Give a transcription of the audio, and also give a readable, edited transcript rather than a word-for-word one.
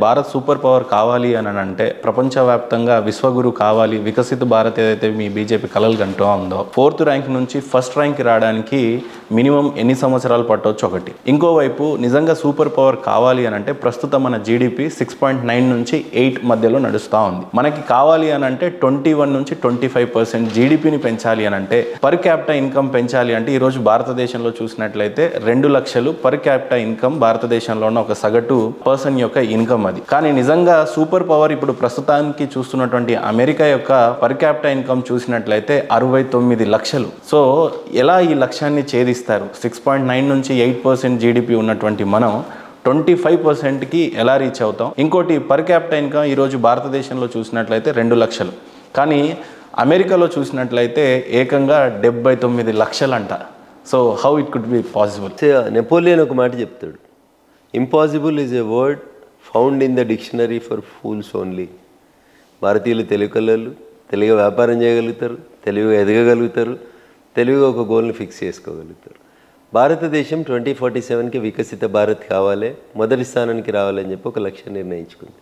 Bharat super power కావాలి అని అంటే ప్రపంచవ్యాప్తంగా విశ్వగురు కావాలి, వికసిత భారత్ ఏదైతే మీ బీజేపీ కలలు కంటూ ఉందో 4th ర్యాంక్ నుంచి 1st ర్యాంక్ రావడానికి మినిమం ఎన్ని సంవత్సరాలు పట్టవచ్చు ఒకటి. ఇంకోవైపు నిజంగా సూపర్ పవర్ కావాలి అని అంటే ప్రస్తుతం మన జీడిపి 6.9 నుంచి 8 మధ్యలో నడుస్తూ ఉంది. మనకి కావాలి అని అంటే 21 నుంచి 25% జీడిపిని పెంచాలి అని అంటే, పర్ క్యాపిటల్ ఇన్కమ్ పెంచాలి అంటే ఈరోజు భారతదేశంలో చూసినట్లయితే 2 లక్షలు పర్ క్యాపిటల్ ఇన్కమ్ భారతదేశంలో ఉన్న ఒక సగటు పర్సన్ యొక్క ఇన్కమ్ అది. కానీ నిజంగా సూపర్ పవర్ ఇప్పుడు ప్రస్తుతానికి చూస్తున్నటువంటి అమెరికా యొక్క పర్ క్యాపిటల్ ఇన్కమ్ చూసినట్లయితే 69 లక్షలు. సో ఎలా ఈ లక్ష్యాన్ని ఛేదిస్తారు? 6.9 నుంచి 8% జీడిపి ఉన్నటువంటి మనం 25%కి ఎలా రీచ్ అవుతాం? ఇంకోటి పర్ క్యాపిటల్ ఇన్కమ్ ఈరోజు భారతదేశంలో చూసినట్లయితే 2 లక్షలు, కానీ అమెరికాలో చూసినట్లయితే ఏకంగా 79 లక్షలంట. So how it could be possible? Napoleon ఒక మాట చెప్తాడు, impossible is a word found in the dictionary for fools only. భారతీయులు తెలుగు కళలు, తెలుగుగా వ్యాపారం చేయగలుగుతారు, తెలుగుగా ఎదగగలుగుతారు, తెలుగుగా ఒక గోల్ని ఫిక్స్ చేసుకోగలుగుతారు. భారతదేశం 2047కి వికసిత భారత్ కావాలి, మొదటి స్థానానికి రావాలని చెప్పి ఒక లక్ష్యం నిర్ణయించుకుంది.